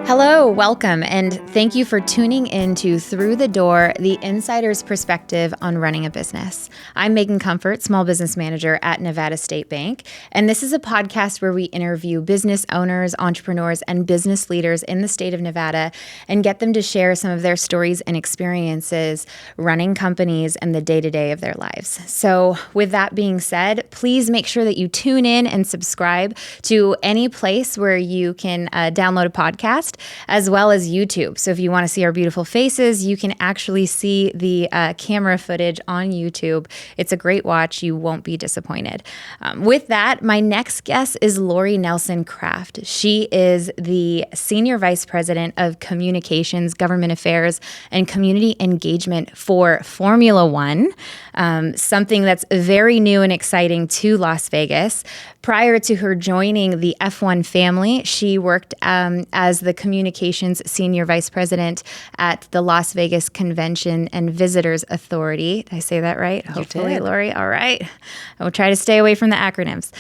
Hello, welcome, and thank you for tuning in to Through the Door, the insider's perspective on running a business. I'm Megan Comfort, Small Business Manager at Nevada State Bank, and this is a podcast where we interview business owners, entrepreneurs, and business leaders in the state of Nevada and get them to share some of their stories and experiences running companies and the day-to-day of their lives. So with that being said, please make sure that you tune in and subscribe to any place where you can download a podcast, as well as YouTube. So if you want to see our beautiful faces, you can actually see the camera footage on YouTube. It's a great watch. You won't be disappointed. With that, my next guest is Lori Nelson-Kraft. She is the Senior Vice President of Communications, Government Affairs, and Community Engagement for Formula One, something that's very new and exciting to Las Vegas. Prior to her joining the F1 family, she worked as the Communications Senior Vice President at the Las Vegas Convention and Visitors Authority. Did I say that right? You Hopefully, did. Lori. All right. I will try to stay away from the acronyms.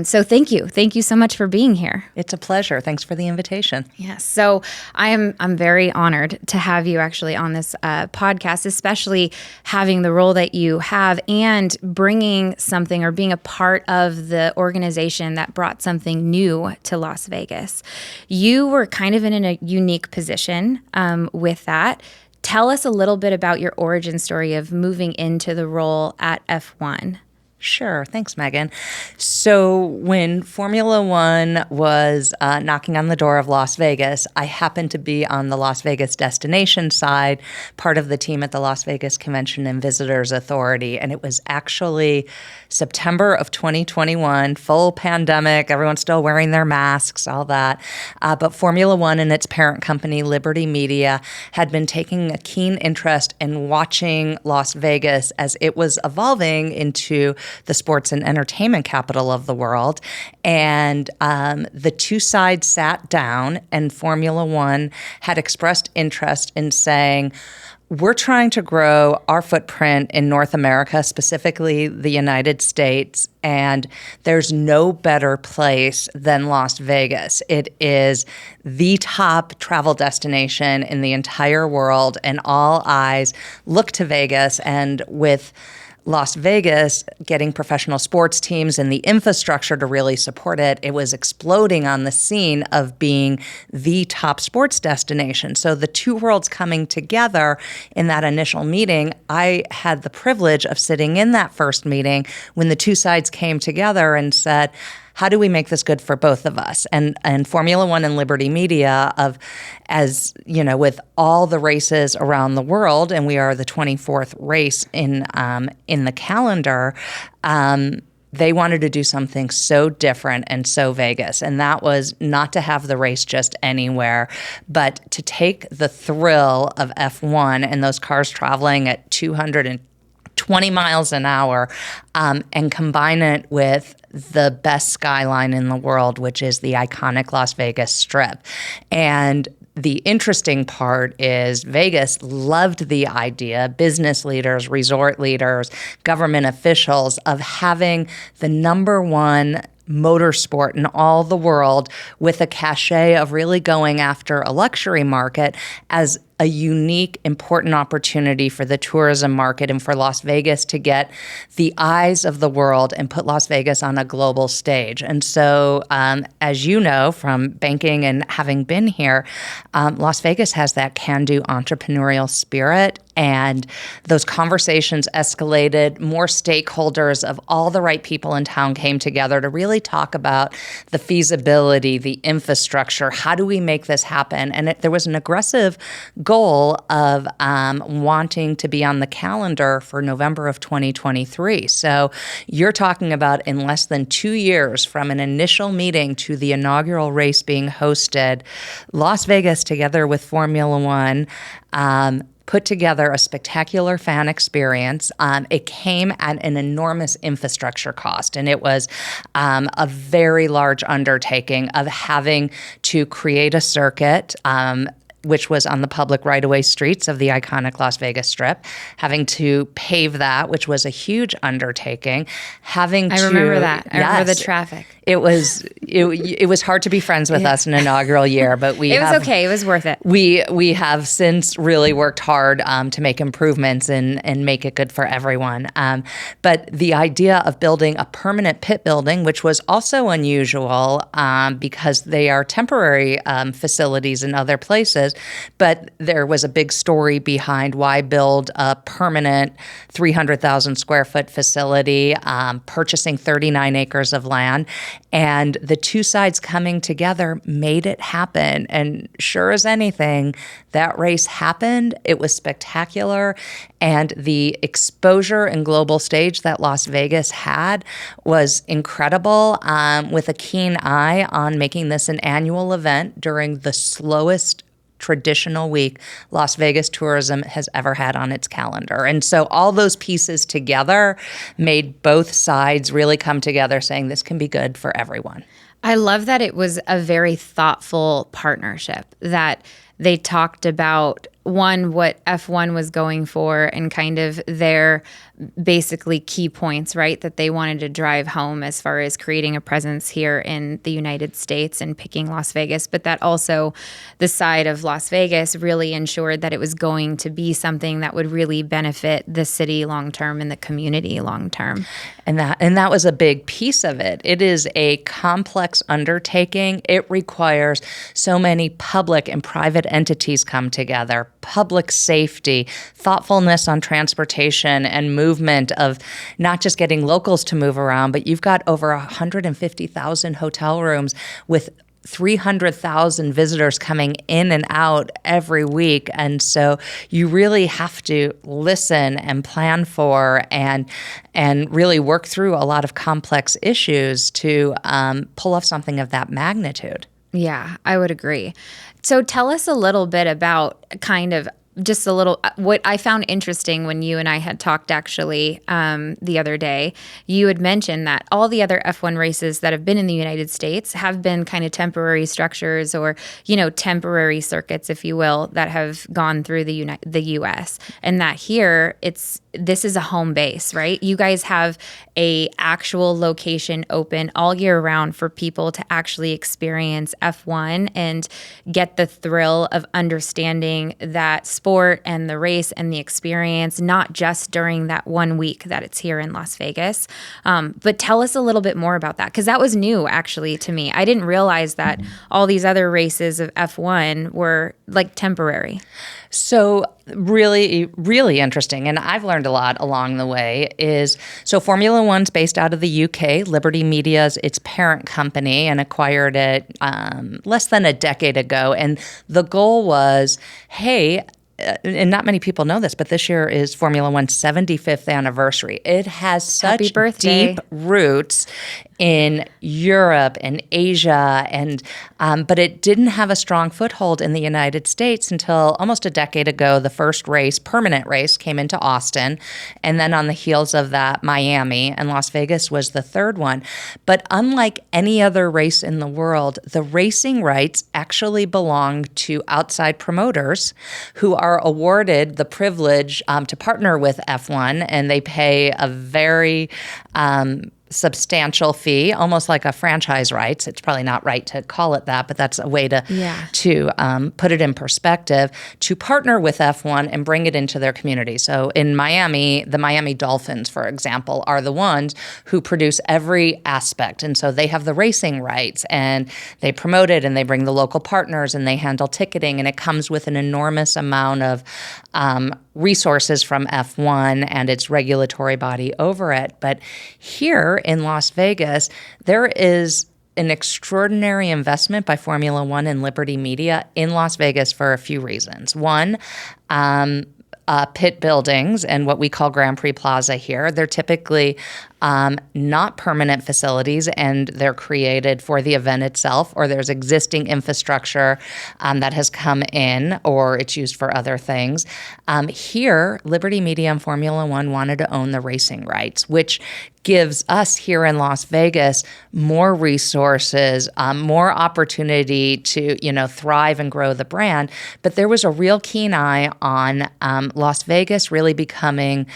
So thank you. Thank you so much for being here. It's a pleasure. Thanks for the invitation. Yes. So I'm very honored to have you actually on this podcast, especially having the role that you have and bringing something or being a part of the organization that brought something new to Las Vegas. You were kind of in a unique position with that. Tell us a little bit about your origin story of moving into the role at F1. Sure. Thanks, Megan. So when Formula One was knocking on the door of Las Vegas, I happened to be on the Las Vegas destination side, part of the team at the Las Vegas Convention and Visitors Authority. And it was actually September of 2021, full pandemic, everyone's still wearing their masks, all that. But Formula One and its parent company, Liberty Media, had been taking a keen interest in watching Las Vegas as it was evolving into the sports and entertainment capital of the world. And the two sides sat down, and Formula One had expressed interest in saying, we're trying to grow our footprint in North America, specifically the United States, and there's no better place than Las Vegas. It is the top travel destination in the entire world, and all eyes look to Vegas. And with Las Vegas getting professional sports teams and the infrastructure to really support it, it was exploding on the scene of being the top sports destination. So the two worlds coming together in that initial meeting, I had the privilege of sitting in that first meeting when the two sides came together and said, how do we make this good for both of us? And Formula One and Liberty Media, as you know, with all the races around the world, and we are the 24th race in the calendar, they wanted to do something so different and so Vegas. And that was not to have the race just anywhere, but to take the thrill of F1 and those cars traveling at 220 miles an hour and combine it with the best skyline in the world, which is the iconic Las Vegas Strip. And the interesting part is Vegas loved the idea, business leaders, resort leaders, government officials, of having the number one motorsport in all the world with a cachet of really going after a luxury market as a unique, important opportunity for the tourism market and for Las Vegas to get the eyes of the world and put Las Vegas on a global stage. And so, as you know from banking and having been here, Las Vegas has that can-do entrepreneurial spirit. And those conversations escalated. More stakeholders of all the right people in town came together to really talk about the feasibility, the infrastructure. How do we make this happen? And there was an aggressive goal of wanting to be on the calendar for November of 2023. So you're talking about in less than 2 years from an initial meeting to the inaugural race being hosted, Las Vegas, together with Formula One, put together a spectacular fan experience. It came at an enormous infrastructure cost, and it was a very large undertaking of having to create a circuit, which was on the public right-of-way streets of the iconic Las Vegas Strip, having to pave that, which was a huge undertaking. I remember that. I remember the traffic. It was hard to be friends with us in an inaugural year, but it was okay. It was worth it. We have since really worked hard to make improvements and make it good for everyone. But the idea of building a permanent pit building, which was also unusual because they are temporary facilities in other places, but there was a big story behind why build a permanent 300,000 square foot facility, purchasing 39 acres of land. And the two sides coming together made it happen. And sure as anything, that race happened. It was spectacular. And the exposure and global stage that Las Vegas had was incredible, with a keen eye on making this an annual event during the slowest traditional week Las Vegas tourism has ever had on its calendar. And so all those pieces together made both sides really come together saying this can be good for everyone. I love that it was a very thoughtful partnership, that they talked about, one, what F1 was going for and kind of their basically key points, right, that they wanted to drive home as far as creating a presence here in the United States and picking Las Vegas, but that also the side of Las Vegas really ensured that it was going to be something that would really benefit the city long term and the community long term. And that was a big piece of it. It is a complex undertaking. It requires so many public and private entities come together, public safety, thoughtfulness on transportation and movement of not just getting locals to move around, but you've got over 150,000 hotel rooms with 300,000 visitors coming in and out every week. And so you really have to listen and plan for and really work through a lot of complex issues to pull off something of that magnitude. Yeah, I would agree. So tell us a little bit about kind of just a little, what I found interesting when you and I had talked actually the other day, you had mentioned that all the other F1 races that have been in the United States have been kind of temporary structures or, temporary circuits, if you will, that have gone through the U.S. And that here, this is a home base, right? You guys have a actual location open all year round for people to actually experience F1 and get the thrill of understanding that sport and the race and the experience, not just during that 1 week that it's here in Las Vegas. But tell us a little bit more about that, because that was new actually to me. I didn't realize that all these other races of F1 were like temporary. So really, really interesting, and I've learned a lot along the way, so Formula One's based out of the UK. Liberty Media's its parent company and acquired it less than a decade ago. And the goal was, hey, and not many people know this, but this year is Formula One's 75th anniversary. It has such deep roots in Europe and Asia, but it didn't have a strong foothold in the United States until almost a decade ago. The first permanent race, came into Austin, and then on the heels of that, Miami, and Las Vegas was the third one. But unlike any other race in the world, the racing rights actually belong to outside promoters who are awarded the privilege to partner with F1, and they pay a very substantial fee, almost like a franchise rights. It's probably not right to call it that, but that's a way to put it in perspective, to partner with F1 and bring it into their community. So in Miami, the Miami Dolphins, for example, are the ones who produce every aspect. And so they have the racing rights and they promote it and they bring the local partners and they handle ticketing, and it comes with an enormous amount of resources from F1 and its regulatory body over it. But here in Las Vegas, there is an extraordinary investment by Formula One and Liberty Media in Las Vegas for a few reasons. One, pit buildings and what we call Grand Prix Plaza here. They're typically not permanent facilities, and they're created for the event itself, or there's existing infrastructure that has come in, or it's used for other things. Here, Liberty Media and Formula One wanted to own the racing rights, which gives us here in Las Vegas more resources, more opportunity to, thrive and grow the brand. But there was a real keen eye on Las Vegas really becoming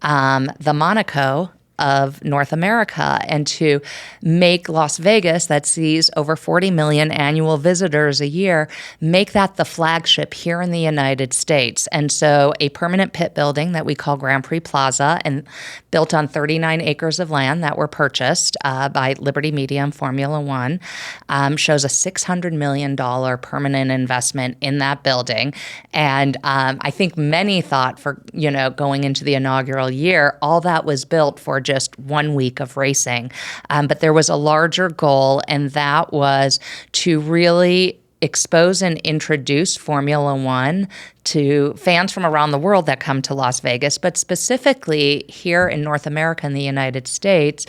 the Monaco of North America, and to make Las Vegas, that sees over 40 million annual visitors a year, make that the flagship here in the United States. And so a permanent pit building that we call Prix Plaza, and built on 39 acres of land that were purchased by Liberty Media and Formula One, shows a $600 million permanent investment in that building. And I think many thought for, going into the inaugural year, all that was built for just 1 week of racing. But there was a larger goal, and that was to really expose and introduce Formula One to fans from around the world that come to Las Vegas, but specifically here in North America and the United States.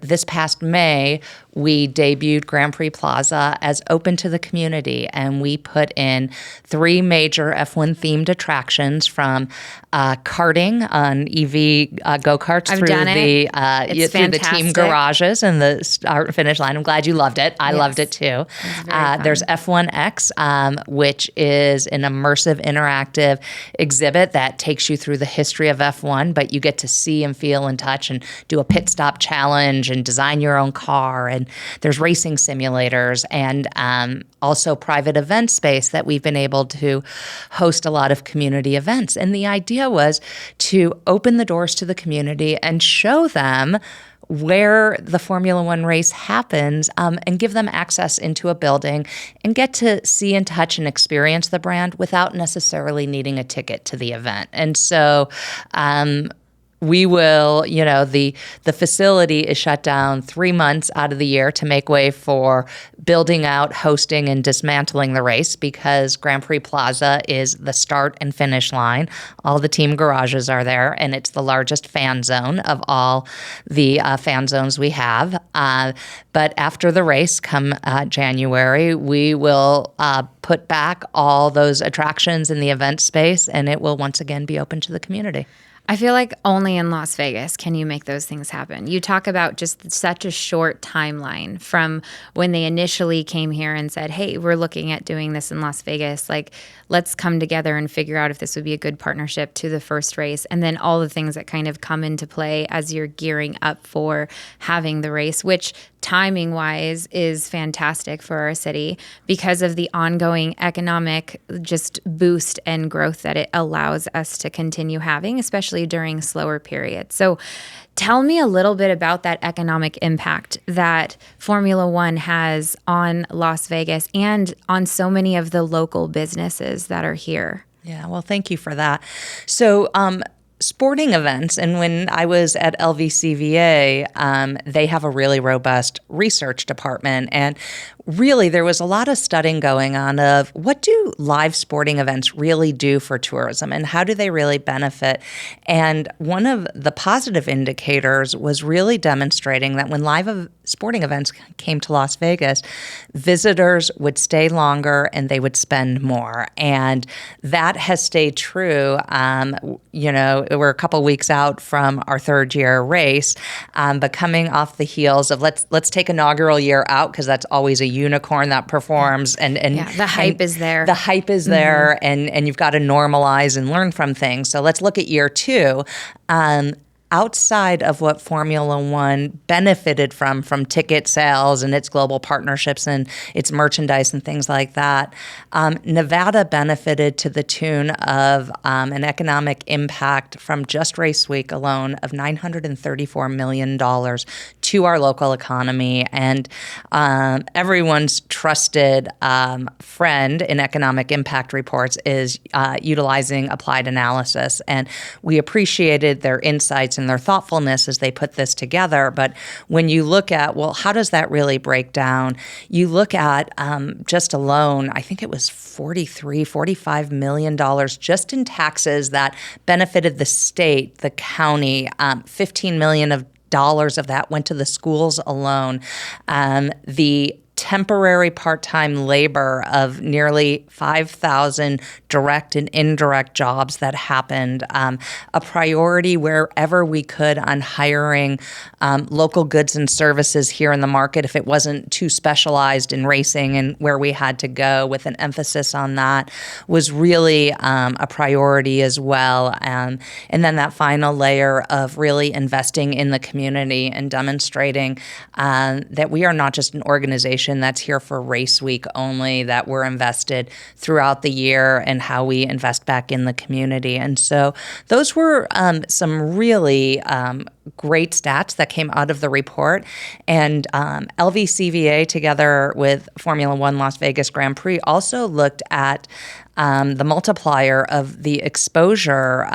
This past May, we debuted Prix Plaza as open to the community, and we put in 3 major F1 themed attractions, from karting on EV go-karts through the team garages and the start finish line. I'm glad you loved it. I loved it too. There's F1X, which is an immersive interactive exhibit that takes you through the history of F1, but you get to see and feel and touch and do a pit stop challenge and design your own car. And there's racing simulators, and also private event space that we've been able to host a lot of community events. And the idea was to open the doors to the community and show them where the Formula One race happens, and give them access into a building and get to see and touch and experience the brand without necessarily needing a ticket to the event. And so we will, the facility is shut down 3 months out of the year to make way for building out, hosting, and dismantling the race, because Prix Plaza is the start and finish line. All the team garages are there, and it's the largest fan zone of all the fan zones we have. But after the race, come January, we will put back all those attractions in the event space, and it will once again be open to the community. I feel like only in Las Vegas can you make those things happen. You talk about just such a short timeline from when they initially came here and said, hey, we're looking at doing this in Las Vegas. Like, let's come together and figure out if this would be a good partnership, to the first race. And then all the things that kind of come into play as you're gearing up for having the race, which timing wise is fantastic for our city because of the ongoing economic just boost and growth that it allows us to continue having, especially during slower periods. So tell me a little bit about that economic impact that Formula One has on Las Vegas and on so many of the local businesses that are here. Yeah, well, thank you for that. So, sporting events, and when I was at LVCVA, they have a really robust research department, and really there was a lot of studying going on of what do live sporting events really do for tourism and how do they really benefit. And one of the positive indicators was really demonstrating that when live sporting events came to Las Vegas, visitors would stay longer and they would spend more. And that has stayed true. We're a couple weeks out from our third year race, but coming off the heels of let's take inaugural year out, because that's always a unicorn that performs, and the hype is there. The hype is there, and you've got to normalize and learn from things. So let's look at year 2. Outside of what Formula One benefited from ticket sales and its global partnerships and its merchandise and things like that, Nevada benefited to the tune of an economic impact from just race week alone of $934 million to our local economy. And everyone's trusted friend in economic impact reports is utilizing applied analysis. And we appreciated their insights and their thoughtfulness as they put this together. But when you look at, well, how does that really break down? You look at just alone, I think it was $45 million just in taxes that benefited the state, the county, $15 million of dollars of that went to the schools alone. The temporary part-time labor of nearly 5,000 direct and indirect jobs that happened, a priority wherever we could on hiring local goods and services here in the market if it wasn't too specialized in racing, and where we had to go with an emphasis on that was really a priority as well. And then that final layer of really investing in the community and demonstrating that we are not just an organization that's here for race week only, that we're invested throughout the year and how we invest back in the community. And so those were some really great stats that came out of the report. And LVCVA, together with Formula One Las Vegas Grand Prix, also looked at the multiplier of the exposure,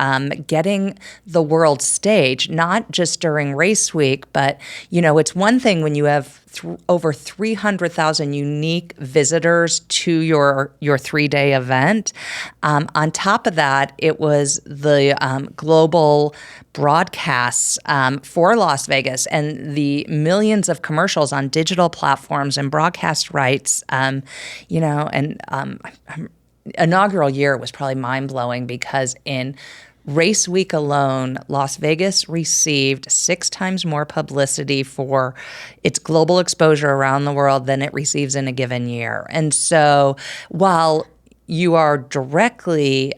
getting the world stage, not just during race week, but, it's one thing when you have over 300,000 unique visitors to your 3-day event. On top of that, it was the global broadcasts for Las Vegas and the millions of commercials on digital platforms and broadcast rights, inaugural year was probably mind-blowing because in race week alone, Las Vegas received 6 times more publicity for its global exposure around the world than it receives in a given year. And so while you are directly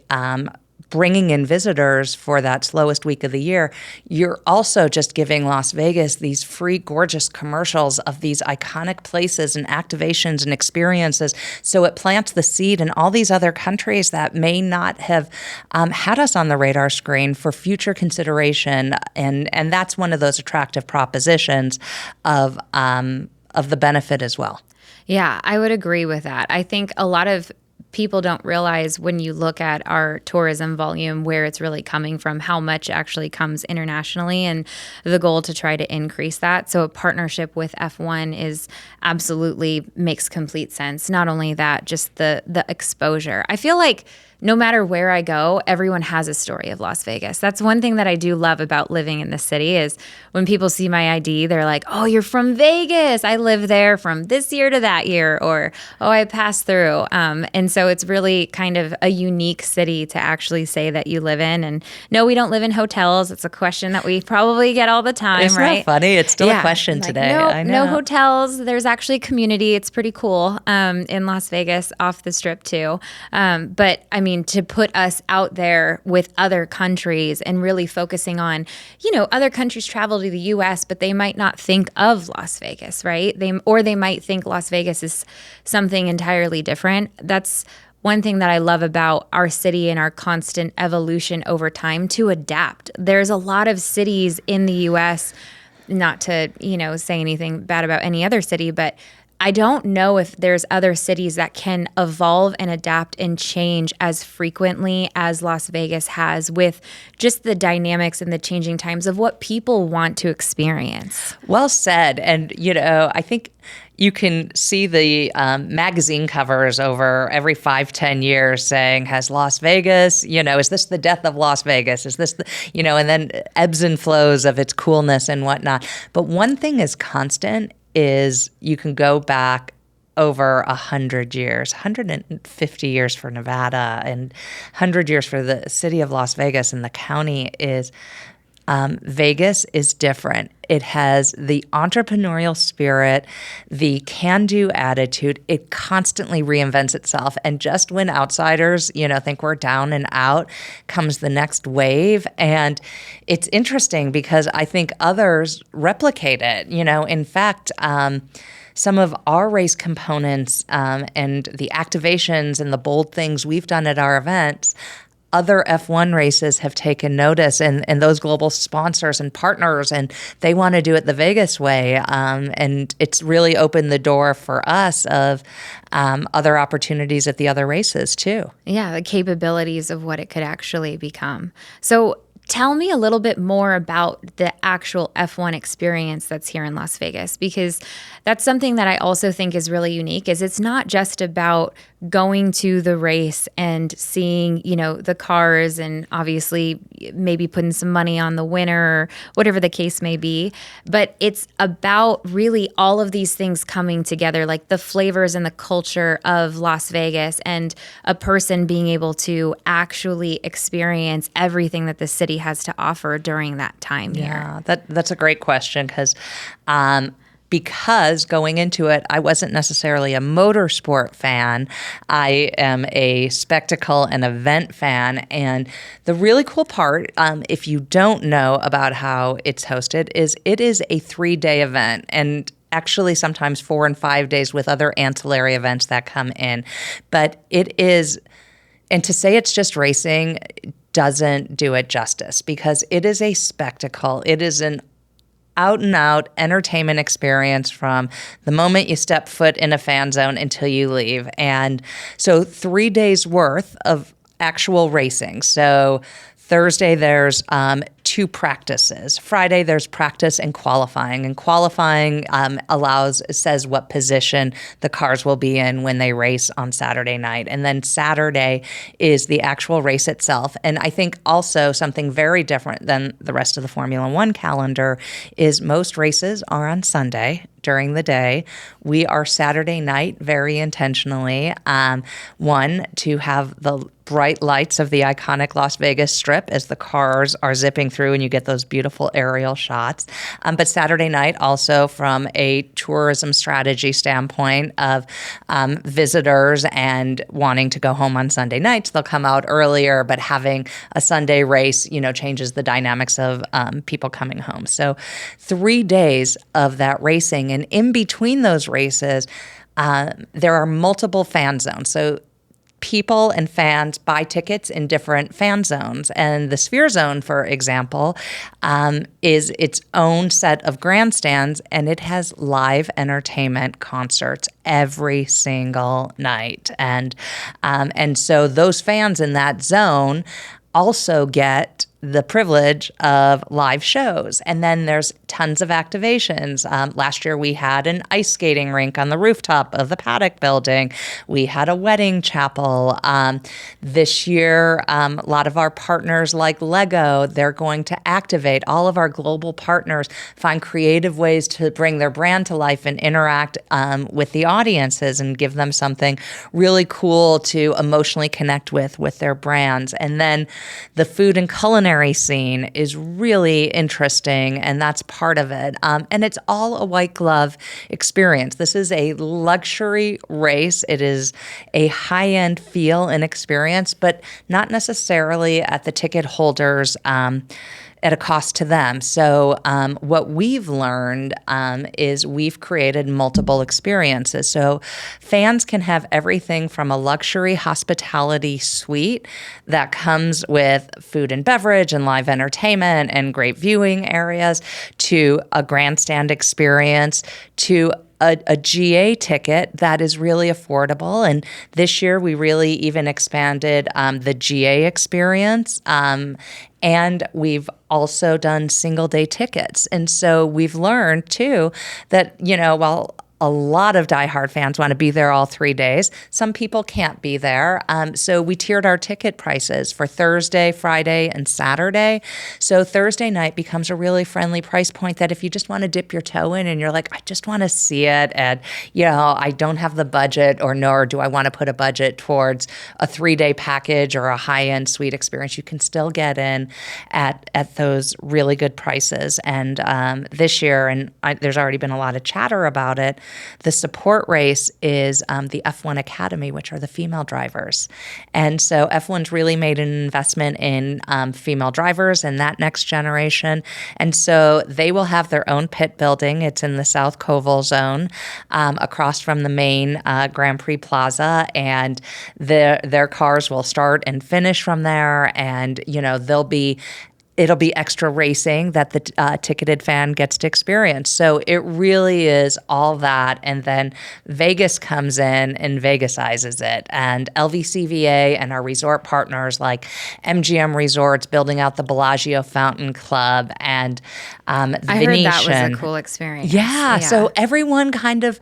bringing in visitors for that slowest week of the year, you're also just giving Las Vegas these free, gorgeous commercials of these iconic places and activations and experiences. So it plants the seed in all these other countries that may not have had us on the radar screen for future consideration. And that's one of those attractive propositions of the benefit as well. Yeah, I would agree with that. I think a lot of people don't realize when you look at our tourism volume, where it's really coming from, how much actually comes internationally, and the goal to try to increase that. So a partnership with F1 is absolutely makes complete sense. Not only that, just the exposure. I feel like no matter where I go, everyone has a story of Las Vegas. That's one thing that I do love about living in the city is when people see my ID, they're like, oh, you're from Vegas. I live there from this year to that year, or, oh, I passed through. And so it's really kind of a unique city to actually say that you live in. And no, we don't live in hotels. It's a question that we probably get all the time, Isn't right? That funny? It's still a question today. I know. No hotels. There's actually community. It's pretty cool in Las Vegas off the strip too. But I mean, to put us out there with other countries and really focusing on, other countries travel to the U.S., but they might not think of Las Vegas, right? They might think Las Vegas is something entirely different. That's one thing that I love about our city and our constant evolution over time to adapt. There's a lot of cities in the U.S., not to, say anything bad about any other city, but I don't know if there's other cities that can evolve and adapt and change as frequently as Las Vegas has, with just the dynamics and the changing times of what people want to experience. Well said. And, I think you can see the magazine covers over every 5-10 years saying, has Las Vegas, is this the death of Las Vegas? Is this and then ebbs and flows of its coolness and whatnot. But one thing is constant is you can go back over 100 years, 150 years for Nevada and 100 years for the city of Las Vegas, and the county is Vegas is different. It has the entrepreneurial spirit, the can-do attitude. It constantly reinvents itself. And just when outsiders, think we're down and out, comes the next wave. And it's interesting because I think others replicate it. In fact, some of our race components and the activations and the bold things we've done at our events, other F1 races have taken notice, and those global sponsors and partners, and they want to do it the Vegas way. And it's really opened the door for us of other opportunities at the other races too. Yeah, the capabilities of what it could actually become. So tell me a little bit more about the actual F1 experience that's here in Las Vegas, because that's something that I also think is really unique, is it's not just about going to the race and seeing, the cars and obviously maybe putting some money on the winner or whatever the case may be. But it's about really all of these things coming together, like the flavors and the culture of Las Vegas, and a person being able to actually experience everything that the city has to offer during that time here. Yeah, that's a great question because going into it, I wasn't necessarily a motorsport fan. I am a spectacle and event fan. And the really cool part, if you don't know about how it's hosted, is it is a 3-day event. And actually sometimes 4 and 5 days with other ancillary events that come in. But it is, and to say it's just racing doesn't do it justice, because it is a spectacle. It is an out and out entertainment experience from the moment you step foot in a fan zone until you leave. And so 3 days worth of actual racing. So Thursday, there's 2 practices. Friday, there's practice and qualifying. And qualifying says what position the cars will be in when they race on Saturday night. And then Saturday is the actual race itself. And I think also something very different than the rest of the Formula One calendar is most races are on Sunday during the day. We are Saturday night very intentionally. One, to have the bright lights of the iconic Las Vegas Strip as the cars are zipping through and you get those beautiful aerial shots. But Saturday night also from a tourism strategy standpoint of visitors and wanting to go home on Sunday nights, they'll come out earlier, but having a Sunday race, changes the dynamics of people coming home. So 3 days of that racing, and in between those races, there are multiple fan zones. So people and fans buy tickets in different fan zones. And the Sphere Zone, for example, is its own set of grandstands, and it has live entertainment concerts every single night. And so those fans in that zone also get the privilege of live shows. And then there's tons of activations. Last year we had an ice skating rink on the rooftop of the Paddock building. We had a wedding chapel. This year, a lot of our partners like Lego, they're going to activate. All of our global partners find creative ways to bring their brand to life and interact with the audiences and give them something really cool to emotionally connect with their brands. And then the food and culinary scene is really interesting, and that's part of it. And it's all a white glove experience. This is a luxury race. It is a high-end feel and experience, but not necessarily at the ticket holders at a cost to them. So what we've learned is we've created multiple experiences. So fans can have everything from a luxury hospitality suite that comes with food and beverage and live entertainment and great viewing areas, to a grandstand experience, to a GA ticket that is really affordable. And this year we really even expanded the GA experience. And we've also done single day tickets. And so we've learned too that, while a lot of diehard fans want to be there all 3 days, some people can't be there. So we tiered our ticket prices for Thursday, Friday, and Saturday. So Thursday night becomes a really friendly price point that if you just want to dip your toe in and you're like, I just want to see it, and I don't have the budget, or nor do I want to put a budget towards a 3-day package or a high-end suite experience, you can still get in at those really good prices. And this year, and there's already been a lot of chatter about it, the support race is the F1 Academy, which are the female drivers. And so F1's really made an investment in female drivers and that next generation. And so they will have their own pit building. It's in the South Koval zone across from the main Grand Prix Plaza. And their cars will start and finish from there. And, they'll be it'll be extra racing that the ticketed fan gets to experience. So it really is all that. And then Vegas comes in and Vegasizes it. And LVCVA and our resort partners like MGM Resorts building out the Bellagio Fountain Club and the I Venetian. heard that was a cool experience. Yeah. So everyone kind of,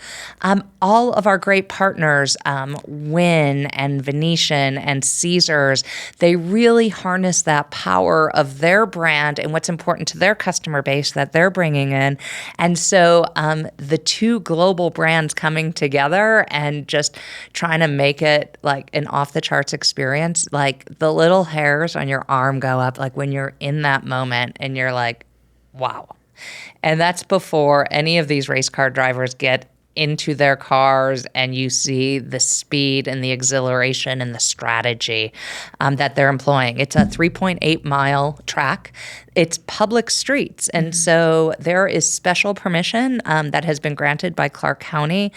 all of our great partners, Wynn and Venetian and Caesars, they really harness that power of their brand and what's important to their customer base that they're bringing in. And so the two global brands coming together and just trying to make it like an off the charts experience, like the little hairs on your arm go up, like when you're in that moment and you're like, wow. And that's before any of these race car drivers get into their cars and you see the speed and the exhilaration and the strategy that they're employing. It's a 3.8 mile track. It's public streets. And so there is special permission that has been granted by Clark County.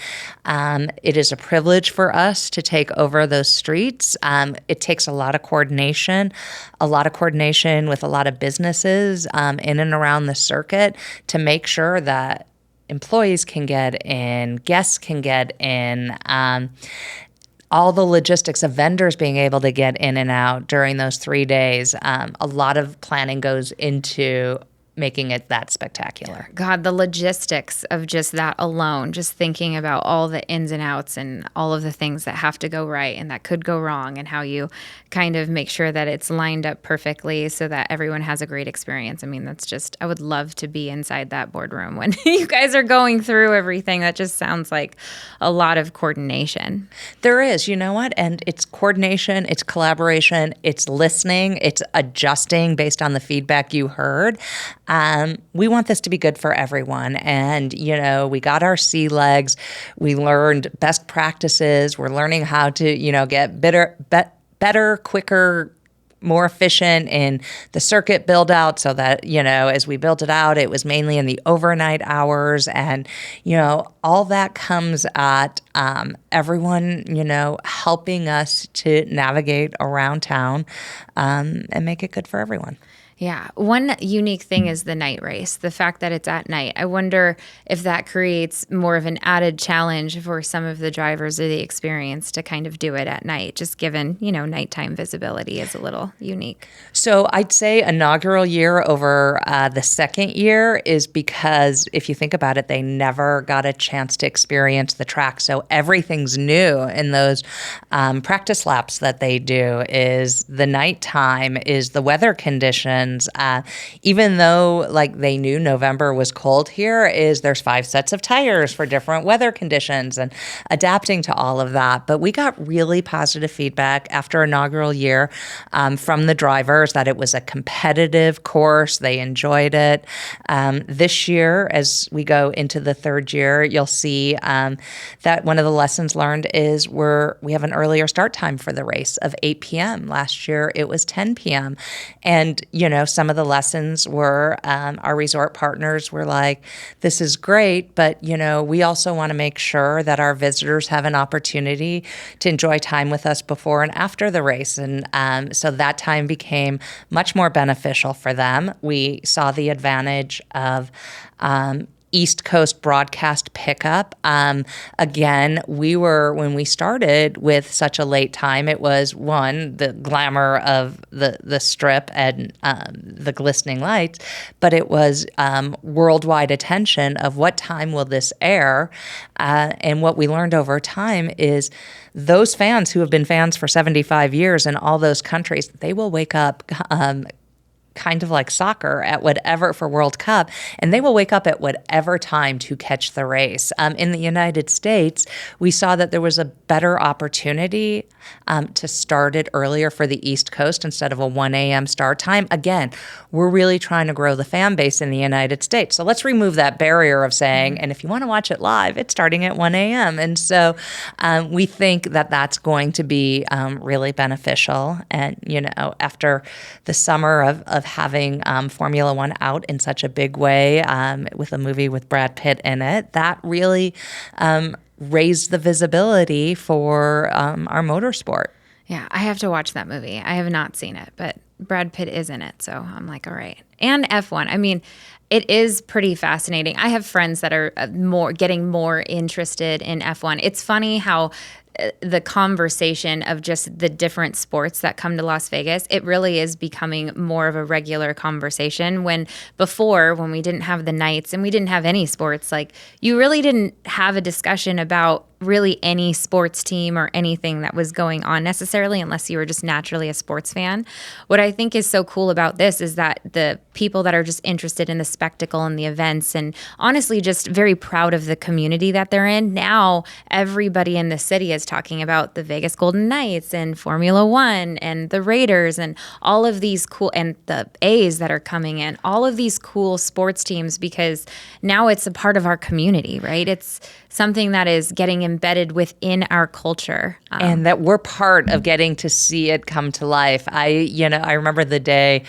It is a privilege for us to take over those streets. It takes a lot of coordination with a lot of businesses in and around the circuit to make sure that employees can get in, guests can get in, all the logistics of vendors being able to get in and out during those 3 days. A lot of planning goes into making it that spectacular. God, the logistics of just that alone, just thinking about all the ins and outs and all of the things that have to go right and that could go wrong and how you kind of make sure that it's lined up perfectly so that everyone has a great experience. I mean, that's just, I would love to be inside that boardroom when you guys are going through everything. That just sounds like a lot of coordination. There is, you know what? And it's coordination, it's collaboration, it's listening, it's adjusting based on the feedback you heard. We want this to be good for everyone. And, you know, we got our sea legs. We learned best practices. We're learning how to, you know, get better, quicker, more efficient in the circuit build out so that, you know, as we built it out, it was mainly in the overnight hours. And, you know, all that comes at everyone, you know, helping us to navigate around town and make it good for everyone. Yeah. One unique thing is the night race, the fact that it's at night. I wonder if that creates more of an added challenge for some of the drivers of the experience to kind of do it at night, just given, you know, nighttime visibility is a little unique. So I'd say inaugural year over the second year is because if you think about it, they never got a chance to experience the track. So everything's new in those practice laps that they do is the nighttime, is the weather conditions. Even though like they knew November was cold here, is there's 5 sets of tires for different weather conditions and adapting to all of that. But we got really positive feedback after inaugural year from the drivers that it was a competitive course. They enjoyed it. This year, as we go into the third year, you'll see that one of the lessons learned is we have an earlier start time for the race of 8 p.m. Last year, it was 10 p.m. And, you know, some of the lessons were our resort partners were like, this is great, but, you know, we also want to make sure that our visitors have an opportunity to enjoy time with us before and after the race. And so that time became much more beneficial for them. We saw the advantage of East Coast broadcast pickup. Again, when we started with such a late time, it was one, the glamour of the strip and the glistening lights, but it was worldwide attention of what time will this air. And what we learned over time is those fans who have been fans for 75 years in all those countries, they will wake up kind of like soccer at whatever for World Cup, and they will wake up at whatever time to catch the race. In the United States, we saw that there was a better opportunity to start it earlier for the East Coast instead of a 1 a.m. start time. Again, we're really trying to grow the fan base in the United States. So let's remove that barrier of saying, and if you want to watch it live, it's starting at 1 a.m. And so we think that that's going to be really beneficial. And, you know, after the summer of having Formula One out in such a big way with a movie with Brad Pitt in it, that really raised the visibility for our motorsport. Yeah, I have to watch that movie. I have not seen it, but Brad Pitt is in it. So I'm like, all right. And F1. I mean, it is pretty fascinating. I have friends that are getting more interested in F1. It's funny how the conversation of just the different sports that come to Las Vegas, it really is becoming more of a regular conversation. When before, when we didn't have the nights and we didn't have any sports, like you really didn't have a discussion about really any sports team or anything that was going on necessarily, unless you were just naturally a sports fan. What I think is so cool about this is that the people that are just interested in the spectacle and the events, and honestly just very proud of the community that they're in, now everybody in the city is talking about the Vegas Golden Knights and Formula One and the Raiders and all of these cool, and the A's that are coming in, all of these cool sports teams, because now it's a part of our community, right? It's something that is getting embedded within our culture. And that we're part of getting to see it come to life. I remember the day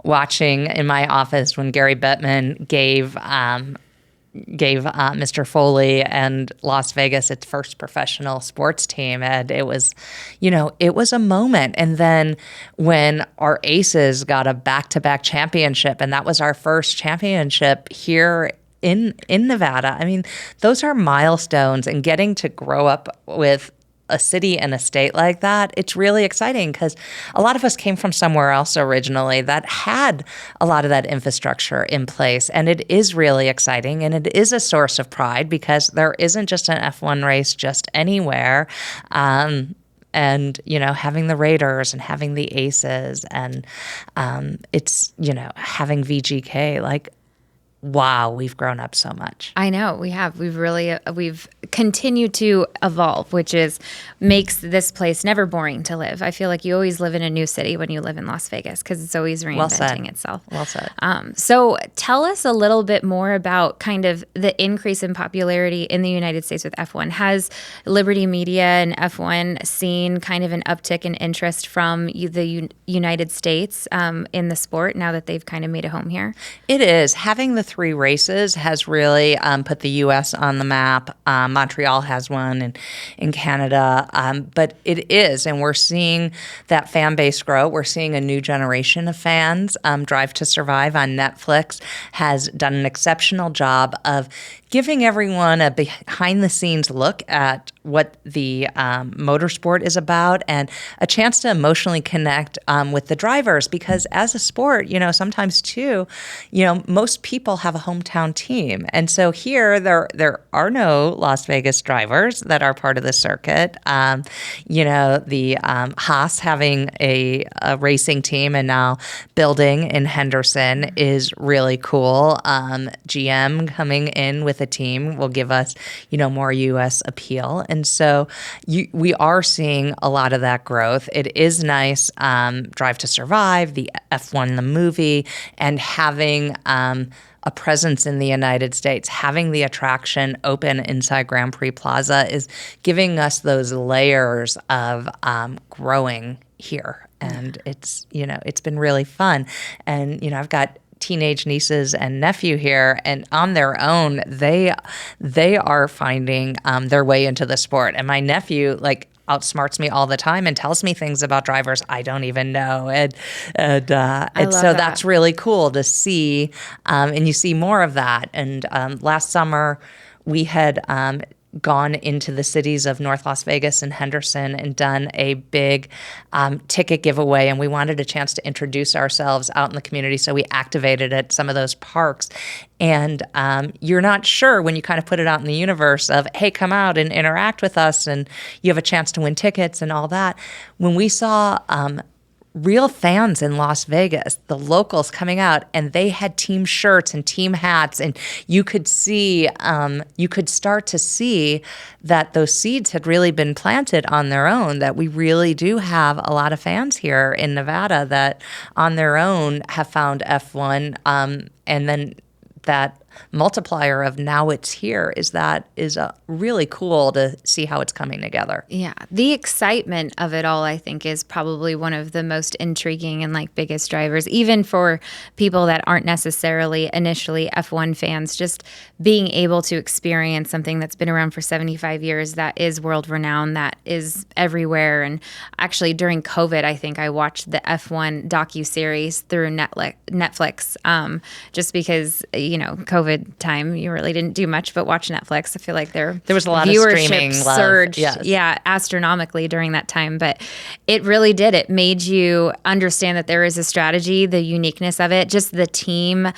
watching in my office when Gary Bettman gave Mr. Foley and Las Vegas its first professional sports team. And it was a moment. And then when our Aces got a back-to-back championship, and that was our first championship here in Nevada. I mean, those are milestones, and getting to grow up with a city and a state like that, it's really exciting because a lot of us came from somewhere else originally that had a lot of that infrastructure in place. And it is really exciting, and it is a source of pride because there isn't just an F1 race just anywhere. And, having the Raiders and having the Aces and it's, having VGK, like, wow, we've grown up so much. I know we have. We've continued to evolve, which makes this place never boring to live. I feel like you always live in a new city when you live in Las Vegas because it's always reinventing itself. Well said. So tell us a little bit more about kind of the increase in popularity in the United States with F1. Has Liberty Media and F1 seen kind of an uptick in interest from the United States in the sport now that they've kind of made a home here? It is. Having the 3 races has really put the U.S. on the map. Montreal has one in Canada. But it is, and we're seeing that fan base grow. We're seeing a new generation of fans. Drive to Survive on Netflix has done an exceptional job of giving everyone a behind-the-scenes look at what the motorsport is about and a chance to emotionally connect with the drivers. Because as a sport, sometimes too, most people have a hometown team. And so here, there are no Las Vegas drivers that are part of the circuit. The Haas having a racing team and now building in Henderson is really cool. GM coming in with a team will give us, more U.S. appeal. And so we are seeing a lot of that growth. It is nice, Drive to Survive, the F1, the movie, and having a presence in the United States, having the attraction open inside Grand Prix Plaza is giving us those layers of growing here. And it's been really fun. And, I've got teenage nieces and nephew here, and on their own, they are finding their way into the sport. And my nephew, outsmarts me all the time and tells me things about drivers I don't even know. And so that's really cool to see. And you see more of that. And last summer, we had gone into the cities of North Las Vegas and Henderson and done a big ticket giveaway, and we wanted a chance to introduce ourselves out in the community, so we activated at some of those parks. And you're not sure when you kind of put it out in the universe of, hey, come out and interact with us, and you have a chance to win tickets and all that. When we saw real fans in Las Vegas, the locals coming out, and they had team shirts and team hats, and you could start to see that those seeds had really been planted on their own, that we really do have a lot of fans here in Nevada that on their own have found F1, and then that multiplier of now it's here is really cool to see how it's coming together. Yeah. The excitement of it all, I think, is probably one of the most intriguing and like biggest drivers, even for people that aren't necessarily initially F1 fans, just being able to experience something that's been around for 75 years, that is world renowned, that is everywhere. And actually during COVID, I think I watched the F1 docuseries through Netflix, just because, COVID time, you really didn't do much but watch Netflix. I feel like there was a lot of streaming surged, yes. astronomically during that time. But it really did. It made you understand that there is a strategy, the uniqueness of it, just the team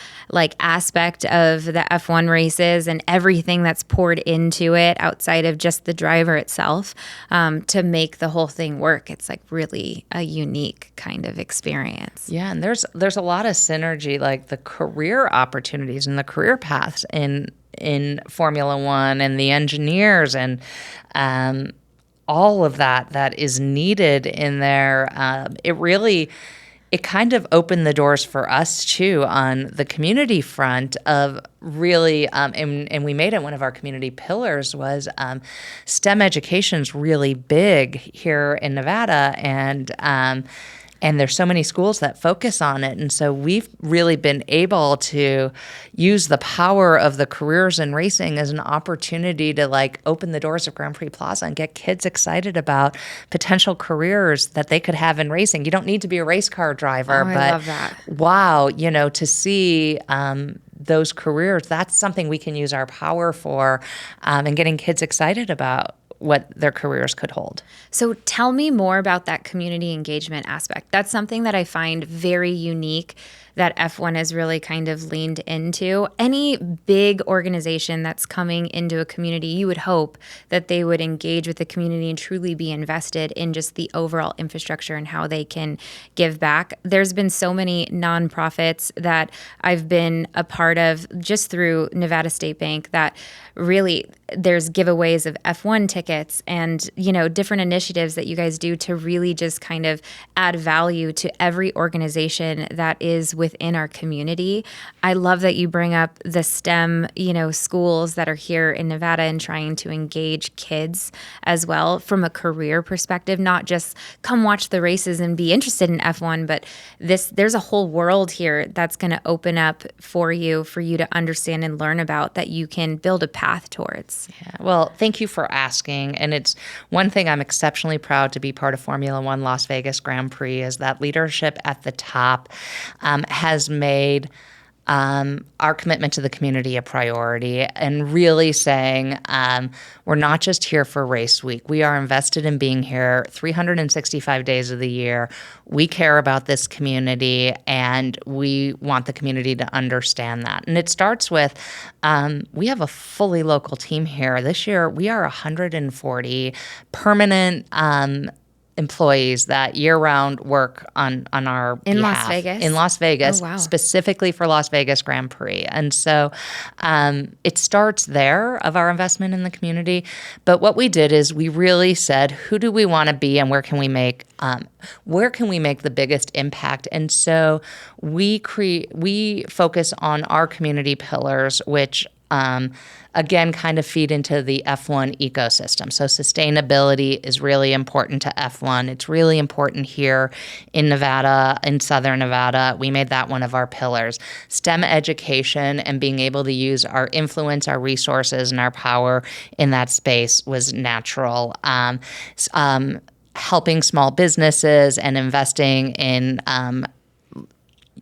aspect of the F1 races and everything that's poured into it outside of just the driver itself, to make the whole thing work. It's really a unique kind of experience. Yeah, and there's a lot of synergy, like the career opportunities and the career paths in Formula One and the engineers and all of that is needed in there. It kind of opened the doors for us too on the community front of really, and we made it one of our community pillars was STEM education's really big here in Nevada, and there's so many schools that focus on it. And so we've really been able to use the power of the careers in racing as an opportunity to open the doors of Grand Prix Plaza and get kids excited about potential careers that they could have in racing. You don't need to be a race car driver, but I love that. Wow, to see those careers, that's something we can use our power for, and getting kids excited about what their careers could hold. So tell me more about that community engagement aspect. That's something that I find very unique that F1 has really kind of leaned into. Any big organization that's coming into a community, you would hope that they would engage with the community and truly be invested in just the overall infrastructure and how they can give back. There's been so many nonprofits that I've been a part of just through Nevada State Bank that really there's giveaways of F1 tickets and, different initiatives that you guys do to really just kind of add value to every organization that is within our community. I love that you bring up the STEM, schools that are here in Nevada and trying to engage kids as well from a career perspective, not just come watch the races and be interested in F1, but there's a whole world here that's going to open up for you to understand and learn about that you can build a path towards. Yeah. Well, thank you for asking. And it's one thing I'm exceptionally proud to be part of Formula One Las Vegas Grand Prix is that leadership at the top has made our commitment to the community a priority and really saying we're not just here for race week. We are invested in being here 365 days of the year. We care about this community and we want the community to understand that. And it starts with we have a fully local team here. This year we are 140 permanent employees that year-round work on our in behalf. Las Vegas? In Las Vegas, Oh, wow. specifically for Las Vegas Grand Prix. And so it starts there of our investment in the community. But what we did is we really said, who do we want to be and where can we make the biggest impact? And so we focus on our community pillars, which again, kind of feed into the F1 ecosystem. So sustainability is really important to F1. It's really important here in Nevada, in Southern Nevada. We made that one of our pillars. STEM education and being able to use our influence, our resources, and our power in that space was natural. Helping small businesses and investing in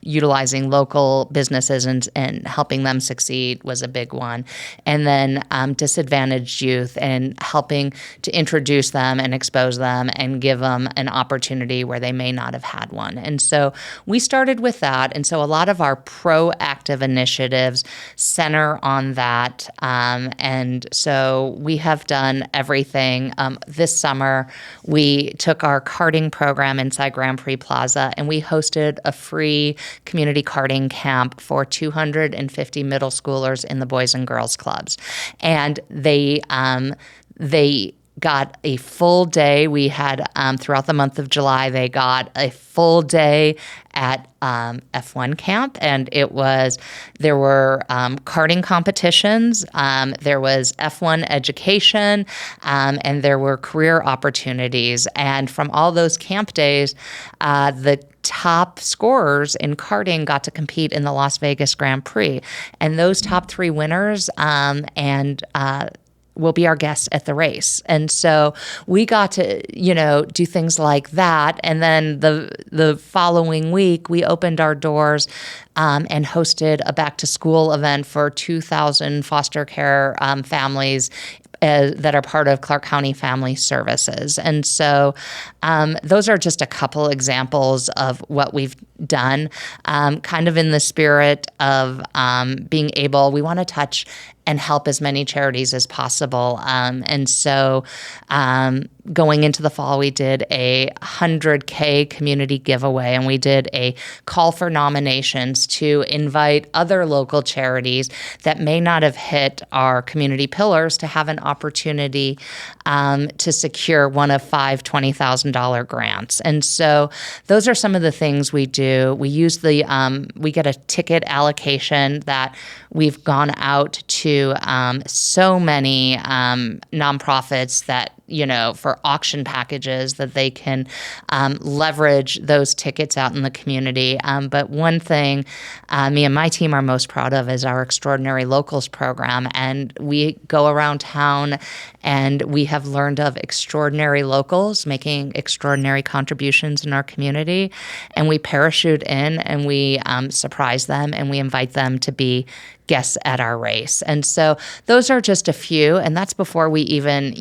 utilizing local businesses and helping them succeed was a big one. And then disadvantaged youth and helping to introduce them and expose them and give them an opportunity where they may not have had one. And so we started with that. And so a lot of our proactive initiatives center on that. And so we have done everything. This summer, we took our karting program inside Grand Prix Plaza and we hosted a free community karting camp for 250 middle schoolers in the Boys and Girls Clubs. And they got a full day. We had, throughout the month of July, they got a full day at F1 camp, and there were karting competitions, there was F1 education, and there were career opportunities. And from all those camp days, the top scorers in karting got to compete in the Las Vegas Grand Prix. And those top 3 winners will be our guests at the race. And so we got to, do things like that. And then the following week, we opened our doors and hosted a back to school event for 2,000 foster care families that are part of Clark County Family Services. And so those are just a couple examples of what we've done, kind of in the spirit of being able, we want to touch and help as many charities as possible. And so going into the fall, we did a 100K community giveaway, and we did a call for nominations to invite other local charities that may not have hit our community pillars to have an opportunity to secure one of 5 $20,000 grants. And so those are some of the things we do. We use we get a ticket allocation that we've gone out to so many nonprofits that, for auction packages that they can leverage those tickets out in the community. But one thing me and my team are most proud of is our Extraordinary Locals program. And we go around town and we have learned of extraordinary locals making extraordinary contributions in our community. And we parachute in and we surprise them and we invite them to be guests at our race. And so those are just a few, and that's before we even,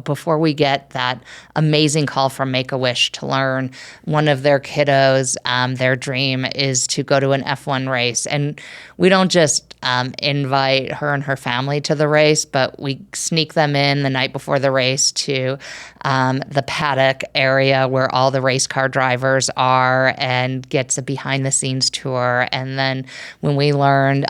before we get that amazing call from Make-A-Wish to learn one of their kiddos, their dream is to go to an F1 race. And we don't just invite her and her family to the race, but we sneak them in the night before the race to the paddock area where all the race car drivers are and gets a behind-the-scenes tour. And then when we learned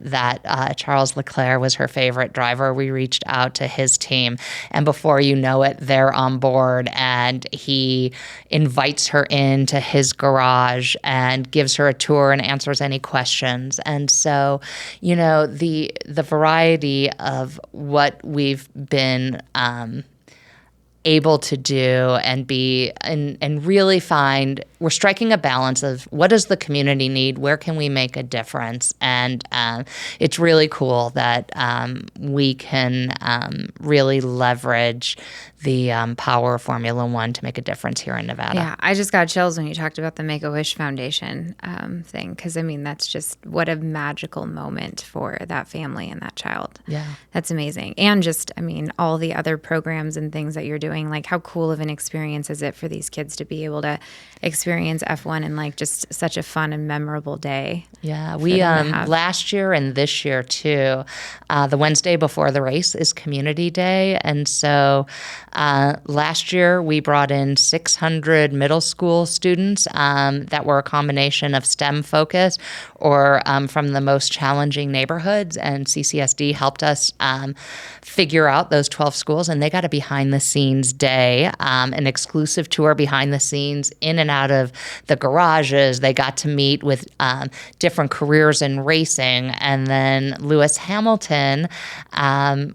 that Charles Leclerc was her favorite driver, we reached out to his team. And before you know it, they're on board, and he invites her into his garage and gives her a tour and answers any questions. And so, the variety of what we've been able to do and be and really find we're striking a balance of what does the community need, where can we make a difference, and it's really cool that we can really leverage the power of Formula One to make a difference here in Nevada. Yeah, I just got chills when you talked about the Make-A-Wish Foundation thing, because that's just what a magical moment for that family and that child. Yeah, that's amazing. And just all the other programs and things that you're doing, like how cool of an experience is it for these kids to be able to experience F1 in just such a fun and memorable day. Yeah, we last year and this year too, the Wednesday before the race is Community Day, and so last year we brought in 600 middle school students that were a combination of STEM focus or from the most challenging neighborhoods, and CCSD helped us figure out those 12 schools, and they got a behind-the-scenes day, an exclusive tour behind the scenes in and out of the garages. They got to meet with different careers in racing, and then Lewis Hamilton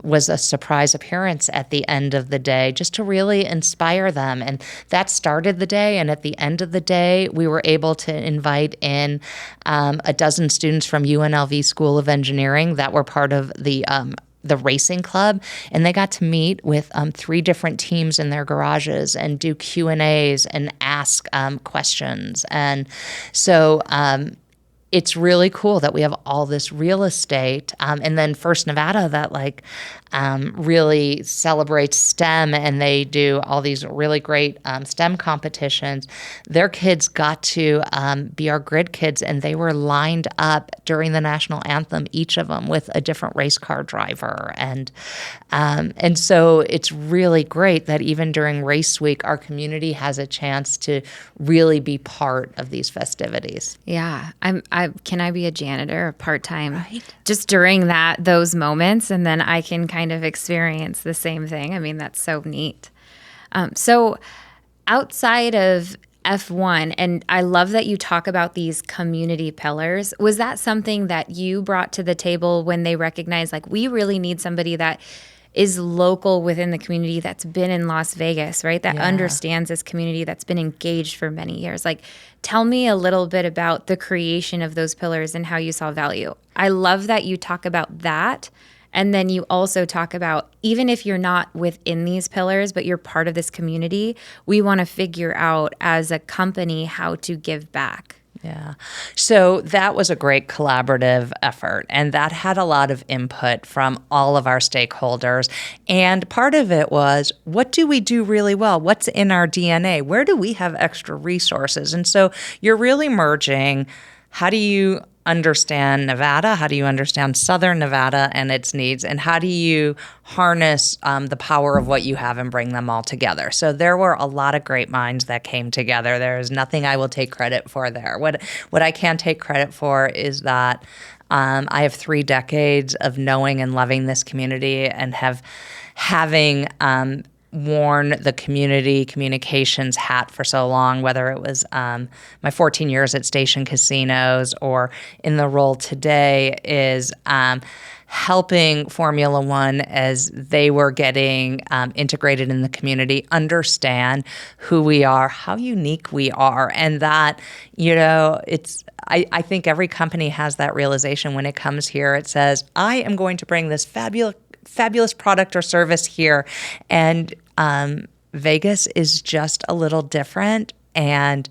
was a surprise appearance at the end of the day just to really inspire them, and that started the day. And at the end of the day, we were able to invite in a dozen students from UNLV School of Engineering that were part of the racing club, and they got to meet with 3 different teams in their garages and do Q&As and ask questions. And so it's really cool that we have all this real estate, and then First Nevada that really celebrates STEM, and they do all these really great STEM competitions. Their kids got to be our grid kids, and they were lined up during the national anthem, each of them with a different race car driver. And so it's really great that even during race week, our community has a chance to really be part of these festivities. Yeah, can I be a janitor, part-time, just during those moments, and then I can kind of experience the same thing. I mean, that's so neat. So outside of F1, and I love that you talk about these community pillars. Was that something that you brought to the table when they recognized, like, we really need somebody that is local within the community, that's been in Las Vegas, right? That understands this community, that's been engaged for many years. Like, tell me a little bit about the creation of those pillars and how you saw value. I love that you talk about that. And then you also talk about, even if you're not within these pillars, but you're part of this community, we want to figure out as a company how to give back. Yeah. So that was a great collaborative effort, and that had a lot of input from all of our stakeholders. And part of it was, what do we do really well? What's in our DNA? Where do we have extra resources? And so you're really merging, how do you understand Nevada? How do you understand Southern Nevada and its needs? And how do you harness the power of what you have and bring them all together? So there were a lot of great minds that came together. There is nothing I will take credit for there. What I can take credit for is that I have 3 decades of knowing and loving this community, and having worn the community communications hat for so long, whether it was my 14 years at Station Casinos or in the role today, is helping Formula One as they were getting integrated in the community, understand who we are, how unique we are, and that, I think every company has that realization when it comes here. It says, I am going to bring this fabulous product or service here, and Vegas is just a little different, and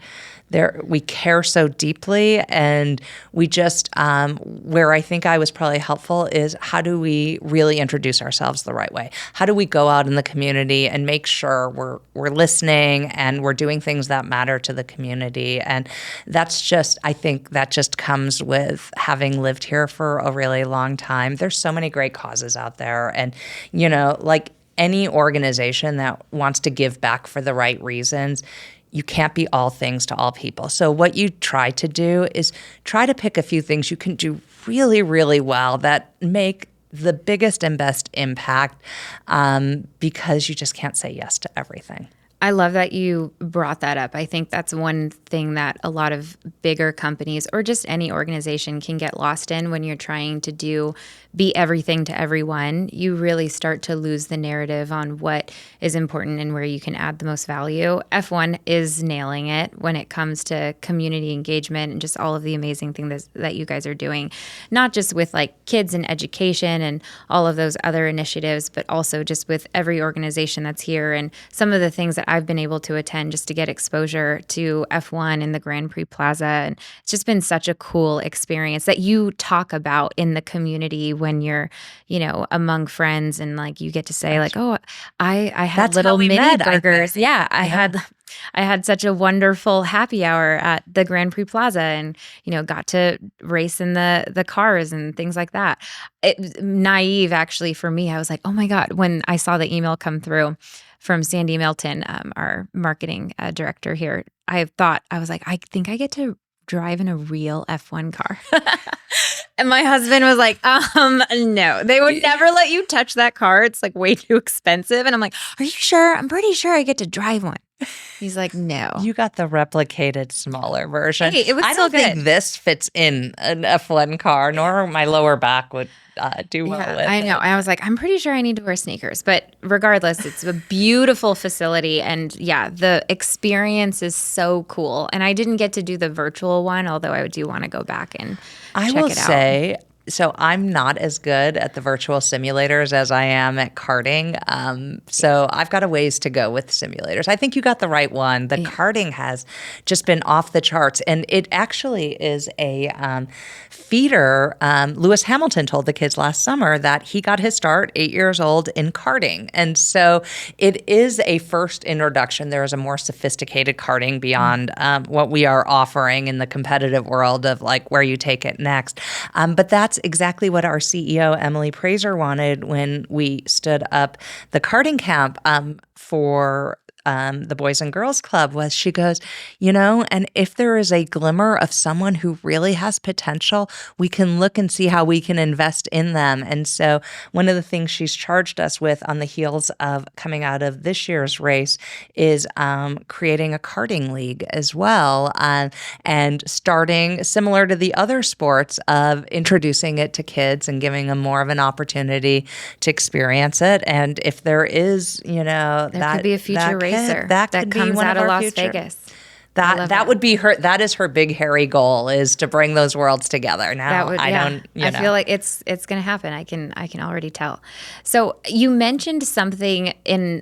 we care so deeply, and we just where I think I was probably helpful is, how do we really introduce ourselves the right way? How do we go out in the community and make sure we're listening and we're doing things that matter to the community? And I think that just comes with having lived here for a really long time. There's so many great causes out there, and like any organization that wants to give back for the right reasons, you can't be all things to all people. So what you try to do is try to pick a few things you can do really, really well that make the biggest and best impact, because you just can't say yes to everything. I love that you brought that up. I think that's one thing that a lot of bigger companies, or just any organization, can get lost in when you're trying to be everything to everyone. You really start to lose the narrative on what is important and where you can add the most value. F1 is nailing it when it comes to community engagement and just all of the amazing things that you guys are doing, not just with like kids and education and all of those other initiatives, but also just with every organization that's here, and some of the things that I've been able to attend just to get exposure to F1 and the Grand Prix Plaza. And it's just been such a cool experience that you talk about in the community when you're, among friends, and like you get to say like, oh, I had That's little mini met, burgers. I had such a wonderful happy hour at the Grand Prix Plaza, and got to race in the cars and things like that. Naive, actually, for me, I was like, oh my God, when I saw the email come through from Sandy Milton, our marketing director here, I was like, I think I get to drive in a real F1 car. And my husband was like, no, they would never let you touch that car. It's like way too expensive. And I'm like, are you sure? I'm pretty sure I get to drive one. He's like, no. You got the replicated smaller version. Hey, it was I so don't think this fits in an F1 car, nor my lower back would do well with I know. it. I was like, I'm pretty sure I need to wear sneakers. But regardless, it's a beautiful facility. And yeah, the experience is so cool. And I didn't get to do the virtual one, although I do want to go back and check it out. I will say, so I'm not as good at the virtual simulators as I am at karting. So I've got a ways to go with simulators. I think you got the right one. The karting has just been off the charts. And it actually is a feeder. Lewis Hamilton told the kids last summer that he got his start 8 years old in karting. And so it is a first introduction. There is a more sophisticated karting beyond what we are offering in the competitive world of like where you take it next. But that's exactly what our CEO, Emily Praser, wanted when we stood up the karting camp for the Boys and Girls Club was she goes, and if there is a glimmer of someone who really has potential, we can look and see how we can invest in them. And so one of the things she's charged us with on the heels of coming out of this year's race is creating a karting league as well, and starting similar to the other sports of introducing it to kids and giving them more of an opportunity to experience it. And if there is, there could be a future racer that comes out of Las Vegas. That would be her. That is her big hairy goal, is to bring those worlds together. Now I feel like it's going to happen. I can already tell. So you mentioned something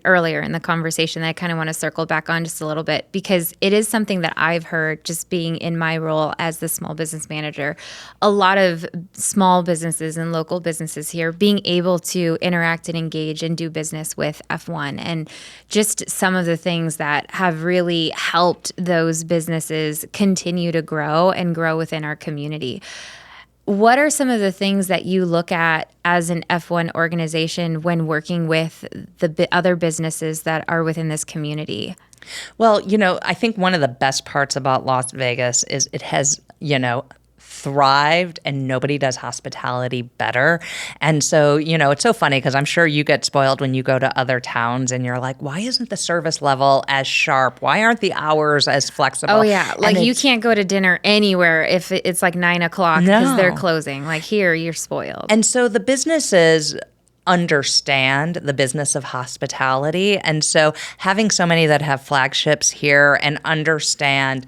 earlier in the conversation that I kind of want to circle back on just a little bit, because it is something that I've heard just being in my role as the small business manager. A lot of small businesses and local businesses here being able to interact and engage and do business with F1, and just some of the things that have really helped those businesses continue to grow and grow within our community. What are some of the things that you look at as an F1 organization when working with the other businesses that are within this community? Well, I think one of the best parts about Las Vegas is it has, thrived, and nobody does hospitality better. And so, it's so funny because I'm sure you get spoiled when you go to other towns and you're like, why isn't the service level as sharp? Why aren't the hours as flexible? Oh, yeah. Like you can't go to dinner anywhere if it's like 9 o'clock because they're closing. Like here, you're spoiled. And so the businesses understand the business of hospitality. And so having so many that have flagships here and understand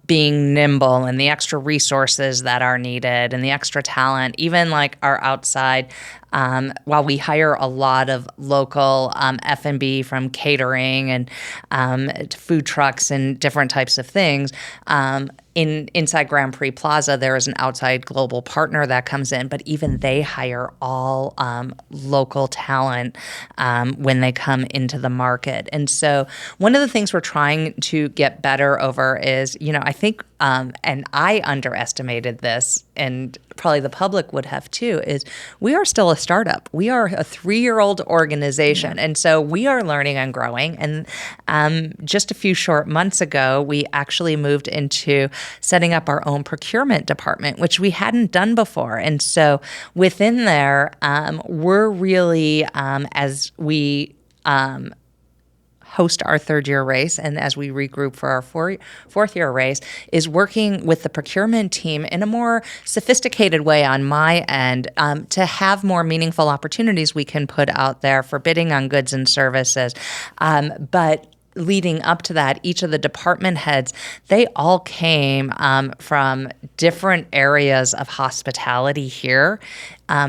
being nimble and the extra resources that are needed and the extra talent, even like our outside, while we hire a lot of local F&B from catering and food trucks and different types of things, inside Grand Prix Plaza, there is an outside global partner that comes in, but even they hire all local talent when they come into the market. And so one of the things we're trying to get better over is, I think, and I underestimated this, and probably the public would have too, is we are still a startup. We are a 3-year-old organization. And so we are learning and growing. And just a few short months ago, we actually moved into setting up our own procurement department, which we hadn't done before. And so within there, we're really, as we host our 3rd-year race, and as we regroup for our 4th-year race, is working with the procurement team in a more sophisticated way on my end, to have more meaningful opportunities we can put out there for bidding on goods and services. But leading up to that, each of the department heads, they all came from different areas of hospitality here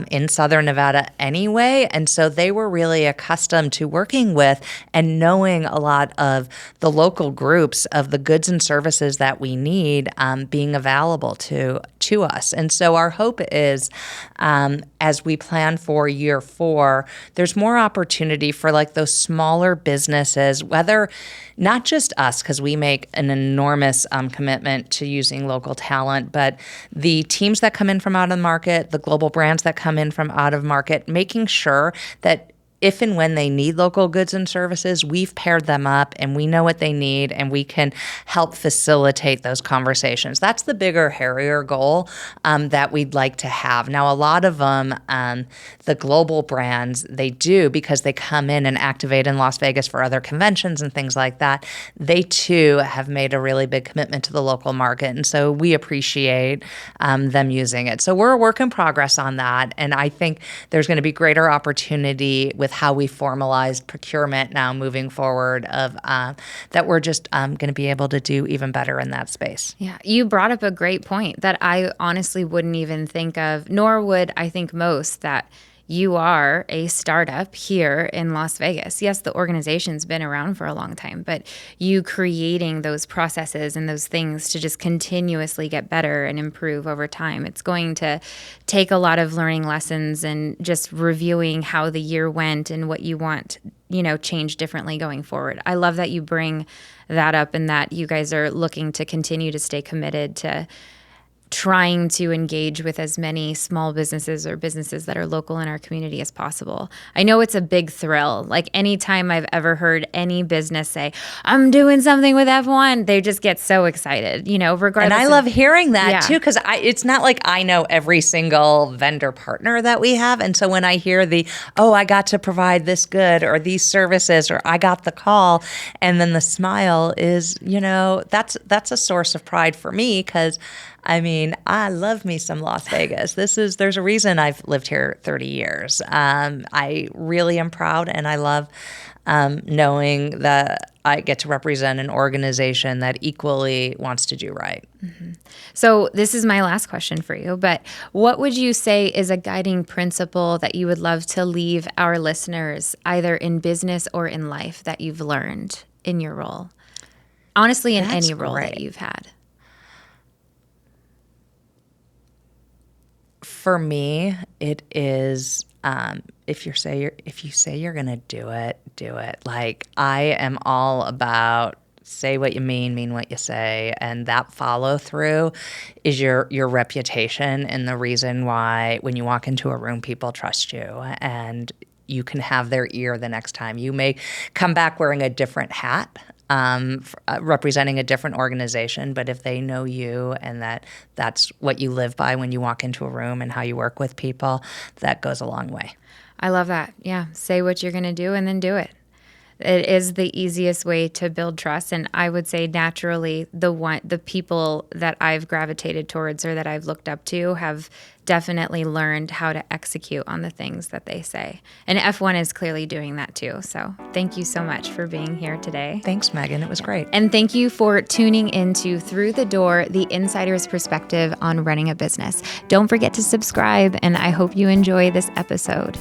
in Southern Nevada anyway. And so they were really accustomed to working with and knowing a lot of the local groups of the goods and services that we need being available to us. And so our hope is, as we plan for year 4, there's more opportunity for like those smaller businesses, whether not just us, because we make an enormous commitment to using local talent, but the teams that come in from out of the market, the global brands that come in from out of market, making sure that if and when they need local goods and services, we've paired them up and we know what they need and we can help facilitate those conversations. That's the bigger, hairier goal that we'd like to have. Now, a lot of them, the global brands, they do because they come in and activate in Las Vegas for other conventions and things like that. They too have made a really big commitment to the local market. And so we appreciate them using it. So we're a work in progress on that. And I think there's going to be greater opportunity with how we formalized procurement now moving forward of that we're just going to be able to do even better in that space. Yeah, you brought up a great point that I honestly wouldn't even think of, nor would I think most, that you are a startup here in Las Vegas. Yes, the organization's been around for a long time, but you creating those processes and those things to just continuously get better and improve over time. It's going to take a lot of learning lessons and just reviewing how the year went and what you want, change differently going forward. I love that you bring that up and that you guys are looking to continue to stay committed to trying to engage with as many small businesses or businesses that are local in our community as possible. I know it's a big thrill. Like anytime I've ever heard any business say, I'm doing something with F1, they just get so excited, regardless. And I love hearing that too, because it's not like I know every single vendor partner that we have. And so when I hear I got to provide this good or these services or I got the call, and then the smile is, that's a source of pride for me, because I love me some Las Vegas. There's a reason I've lived here 30 years. I really am proud, and I love knowing that I get to represent an organization that equally wants to do right. Mm-hmm. So this is my last question for you, but what would you say is a guiding principle that you would love to leave our listeners, either in business or in life, that you've learned in your role? Honestly, in any role that you've had. For me, it is if you say you're going to do it, do it. Like, I am all about say what you mean what you say, and that follow through is your reputation and the reason why when you walk into a room, people trust you and you can have their ear the next time. You may come back wearing a different hat, representing a different organization, but if they know you and that's what you live by when you walk into a room and how you work with people, that goes a long way. I love that. Yeah. Say what you're going to do and then do it. It is the easiest way to build trust. And I would say naturally the people that I've gravitated towards or that I've looked up to have definitely learned how to execute on the things that they say. And F1 is clearly doing that too. So thank you so much for being here today. Thanks, Megan. It was great. And thank you for tuning into Through the Door, the insider's perspective on running a business. Don't forget to subscribe, and I hope you enjoy this episode.